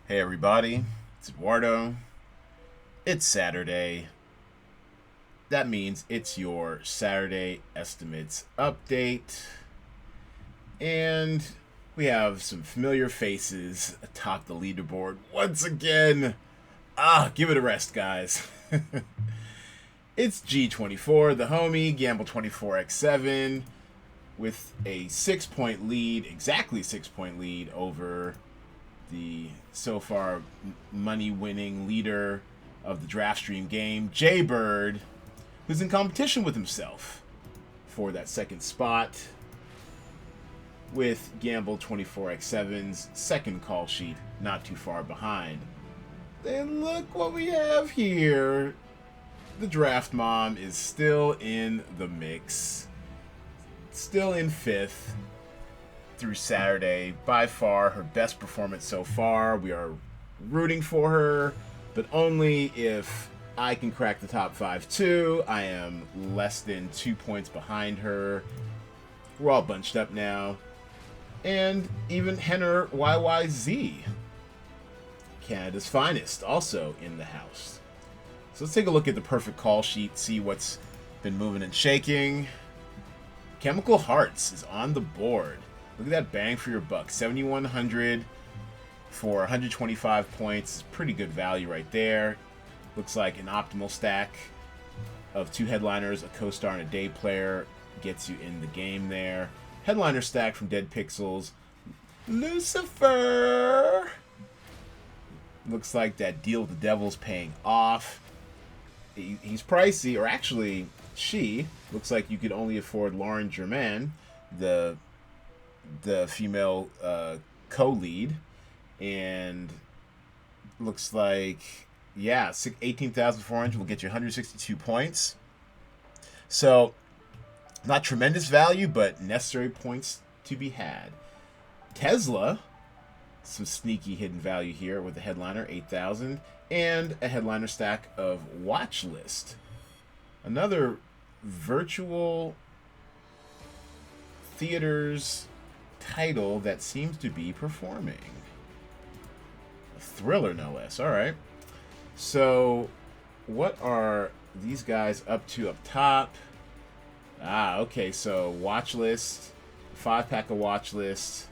Hey everybody, it's Edwardo. It's Saturday. That means it's your Saturday estimates update. And we have some familiar faces atop the leaderboard once again. Give it a rest, guys. It's G24, the homie, Gamble 24x7, with a 6 point lead, exactly 6 point lead over the so far money winning leader of the DraftStream game, Jaybird, who's in competition with himself for that second spot with Gamble 24x7's second call sheet not too far behind. And look what we have here. The Draft Mom is still in the mix, still in fifth through Saturday. By far her best performance so far. We are rooting for her, but only if I can crack the top five too. I am less than 2 points behind her. We're all bunched up now. And even Henner YYZ, Canada's finest, also in the house. So let's take a look at the perfect call sheet, see what's been moving and shaking. Chemical Hearts is on the board. Look at that bang for your buck. 7,100 for 125 points. Pretty good value right there. Looks like an optimal stack of two headliners, a co-star, and a day player gets you in the game there. Headliner stack from Dead Pixels. Lucifer! Looks like that deal with the devil's paying off. He's pricey, or actually, she. Looks like you could only afford Lauren Germain, the female co-lead, and looks like 18,400 will get you 162 points. So not tremendous value, but necessary points to be had. Tesla, some sneaky hidden value here with the headliner 8,000 and a headliner stack of Watch List, another virtual theaters title that seems to be performing. A thriller, no less. All right. So, what are these guys up to up top? Okay. So, Watch List, 5-pack of Watch List.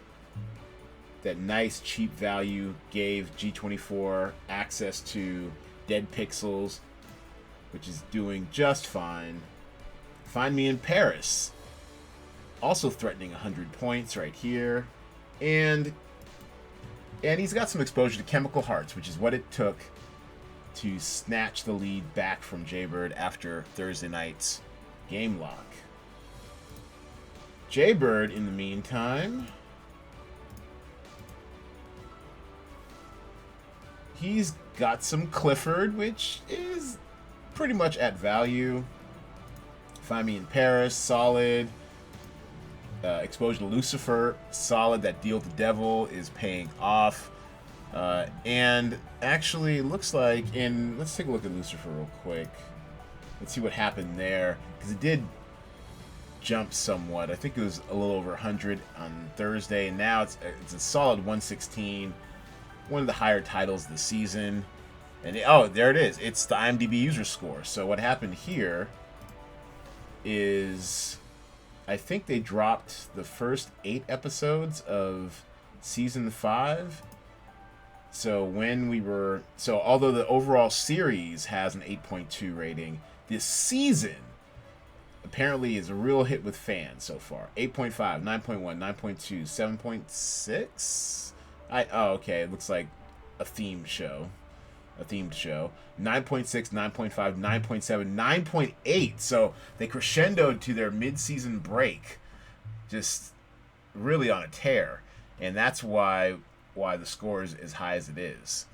That nice cheap value gave G24 access to Dead Pixels, which is doing just fine. Find Me in Paris, also threatening 100 points right here. And he's got some exposure to Chemical Hearts, which is what it took to snatch the lead back from Jaybird after Thursday night's game lock. Jaybird, in the meantime, he's got some Clifford, which is pretty much at value. Find Me in Paris, solid. Exposure to Lucifer, solid. That deal with the devil is paying off. And actually, looks like let's take a look at Lucifer real quick. Let's see what happened there, because it did jump somewhat. I think it was a little over 100 on Thursday, and now it's a solid 116. One of the higher titles of the season. And there it is. It's the IMDb user score. So what happened here is, I think they dropped the first 8 episodes of season 5. So although the overall series has an 8.2 rating, this season apparently is a real hit with fans so far. 8.5, 9.1, 9.2, 7.6. Okay, it looks like a themed show. 9.6, 9.5, 9.7, 9.8. So they crescendoed to their mid-season break, just really on a tear, and that's why the score is as high as it is.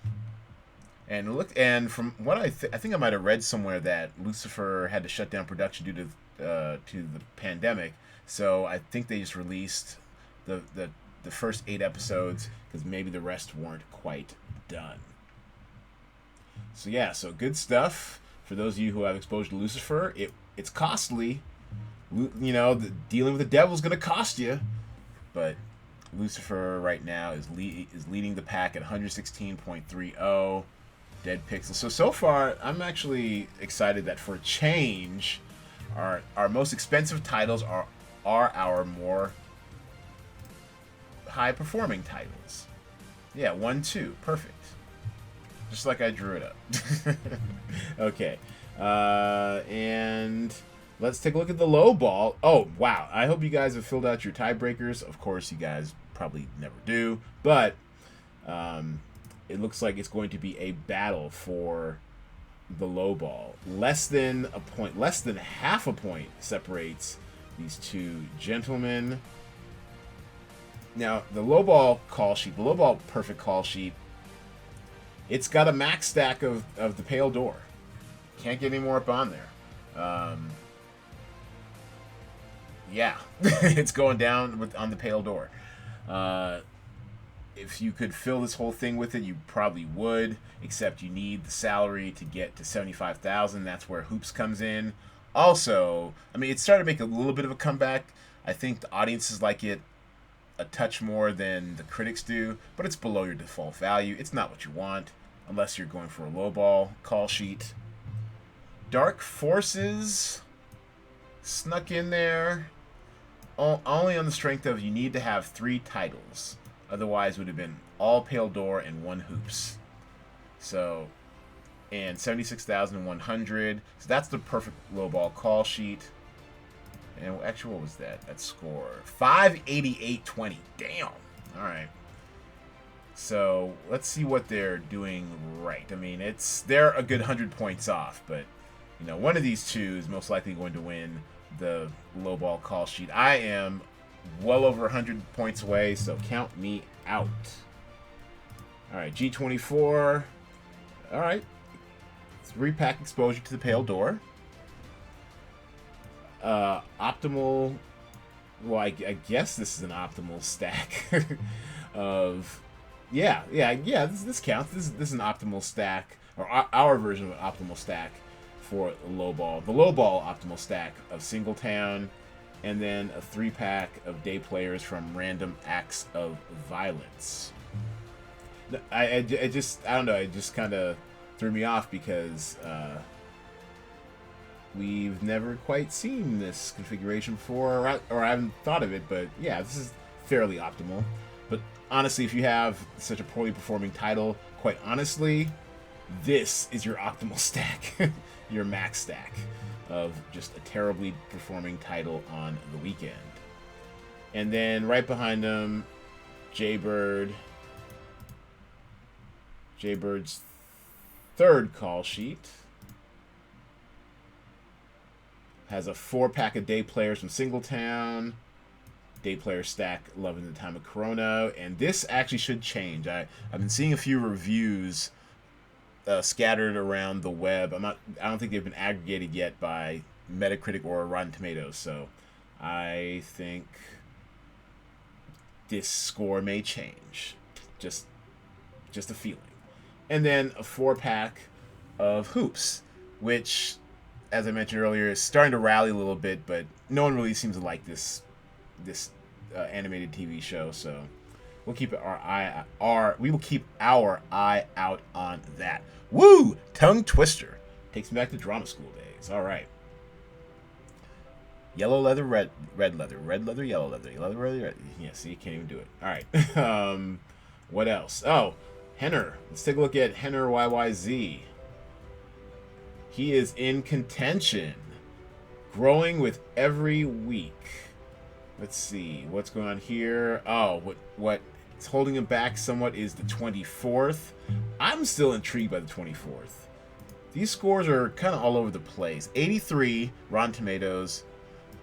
And from what I think I might have read somewhere that Lucifer had to shut down production due to the pandemic. So I think they just released the first 8 episodes because maybe the rest weren't quite done. So good stuff for those of you who have exposure to Lucifer. It's costly. Dealing with the devil's going to cost you, but Lucifer right now is leading the pack at 116.30. Dead Pixel. So far, I'm actually excited that for a change, our most expensive titles are our more high performing titles. Yeah, 1, 2, perfect. Just like I drew it up. Okay, and let's take a look at the low ball. Oh wow! I hope you guys have filled out your tiebreakers. Of course, you guys probably never do, but it looks like it's going to be a battle for the low ball. Less than a point, less than half a point separates these two gentlemen. Now, the low ball call sheet, the low ball perfect call sheet, it's got a max stack of the Pale Door. Can't get any more up on there. Yeah, it's going down on the Pale Door. If you could fill this whole thing with it, you probably would, except you need the salary to get to 75,000. That's where Hoops comes in. Also, I mean, it started to make a little bit of a comeback. I think the audiences like it a touch more than the critics do, but it's below your default value. It's not what you want, unless you're going for a low ball call sheet. Dark Forces snuck in there, only on the strength of you need to have 3 titles. Otherwise, it would have been all Pale Door and 1 Hoops. So, and 76,100. So that's the perfect low ball call sheet. And actually, what was that? That score 588.20. Damn. All right. So let's see what they're doing right. I mean, they're a good 100 points off, but you know, one of these two is most likely going to win the low ball call sheet. I am well over 100 points away, so count me out. All right, G24. All right, 3-pack exposure to the Pale Door. Optimal. Well, I guess this is an optimal stack of. Yeah. This counts. This is an optimal stack, or our version of an optimal stack for the low ball. The low ball optimal stack of Singletown, and then a 3-pack of day players from Random Acts of Violence. I don't know. It just kind of threw me off because we've never quite seen this configuration before, or I haven't thought of it. But yeah, this is fairly optimal. But honestly, if you have such a poorly performing title, quite honestly, this is your optimal stack, your max stack of just a terribly performing title on the weekend. And then right behind him, Jaybird's 3rd call sheet has a 4-pack of day players from Singletown, day player stack Loving the Time of Corona, and this actually should change. I've been seeing a few reviews scattered around the web. I don't think they've been aggregated yet by Metacritic or Rotten Tomatoes, so I think this score may change. Just a feeling. And then a 4-pack of Hoops, which, as I mentioned earlier, is starting to rally a little bit, but no one really seems to like this animated TV show, so we'll keep we will keep our eye out on that. Woo! Tongue twister. Takes me back to drama school days. All right. Yellow leather, red leather, red leather, yellow leather, yellow leather, red. Yeah, see, you can't even do it. All right. What else? Oh, Henner. Let's take a look at Henner YYZ. He is in contention, growing with every week. Let's see what's going on here. Oh, what's holding him back somewhat is the 24th. I'm still intrigued by the 24th. These scores are kind of all over the place. 83 Rotten Tomatoes,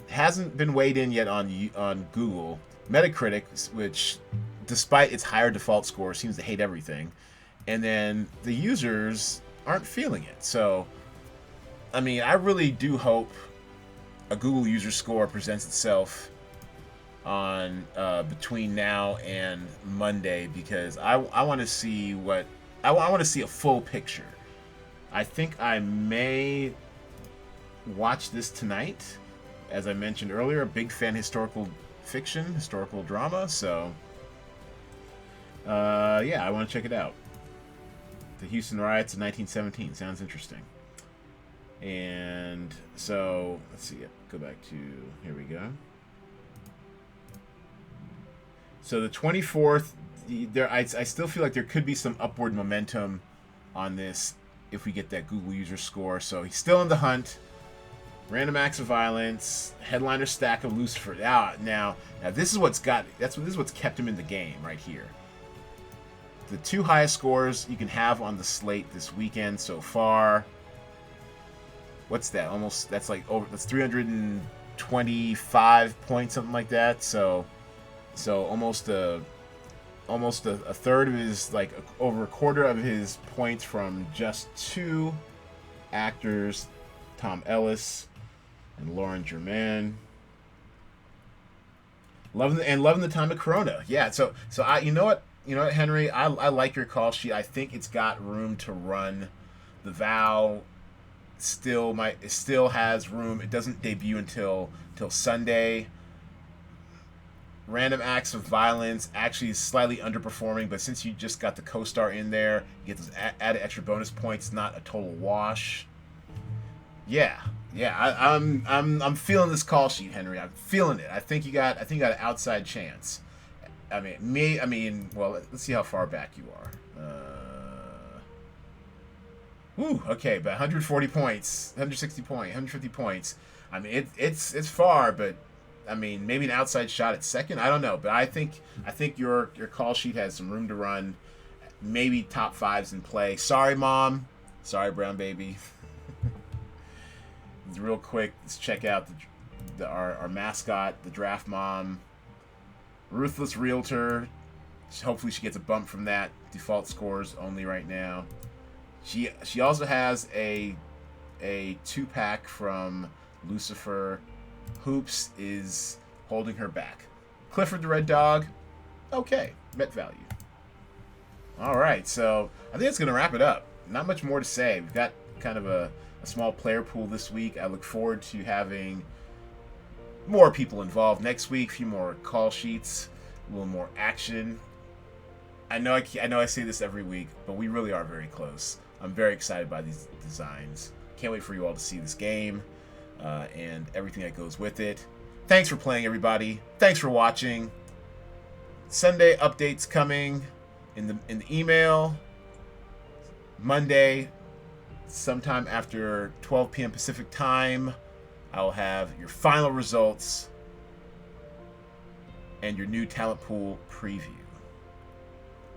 hasn't been weighed in yet on Google. Metacritic, which despite its higher default score seems to hate everything, and then the users aren't feeling it. So, I mean, I really do hope a Google user score presents itself on between now and Monday, because I want to see I want to see a full picture. I think I may watch this tonight. As I mentioned earlier, a big fan of historical fiction, historical drama, so Yeah, I want to check it out. The Houston Riots of 1917 sounds interesting. And so let's see. Go back to here we go. So the 24th, I still feel like there could be some upward momentum on this if we get that Google user score. So he's still in the hunt. Random acts of violence, headliner stack of Lucifer. Now this is what's kept him in the game right here. The 2 highest scores you can have on the slate this weekend so far. What's that? That's 325 points, something like that. So almost a third of his, like over a quarter of his points from just 2 actors, Tom Ellis and Lauren Germain. Loving the time of Corona. Yeah. So I you know what Henry, I like your call sheet. I think it's got room to run. The Vow still has room. It doesn't debut until Sunday. Random acts of violence actually is slightly underperforming, but since you just got the co-star in there, you get those added extra bonus points. Not a total wash. Yeah. I'm feeling this call sheet, Henry. I'm feeling it. I think you got an outside chance. Well, let's see how far back you are. Okay, but 140 points, 160 points, 150 points. I mean, it's far, but I mean, maybe an outside shot at second. I don't know, but I think your call sheet has some room to run. Maybe top 5s in play. Sorry, Mom. Sorry, Brown Baby. Real quick, let's check out our mascot, the Draft Mom, Ruthless Realtor. Hopefully, she gets a bump from that. Default scores only right now. She also has a 2-pack from Lucifer. Hoops is holding her back. Clifford the Red Dog, okay, met value. All right, so I think that's going to wrap it up. Not much more to say. We've got kind of a small player pool this week. I look forward to having more people involved next week. A few more call sheets, a little more action. I know I say this every week, but we really are very close. I'm very excited by these designs. Can't wait for you all to see this game and everything that goes with it. Thanks for playing, everybody. Thanks for watching. Sunday updates coming in the email. Monday, sometime after 12 p.m. Pacific time, I will have your final results and your new talent pool preview.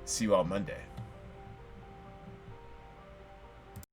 See you all Monday.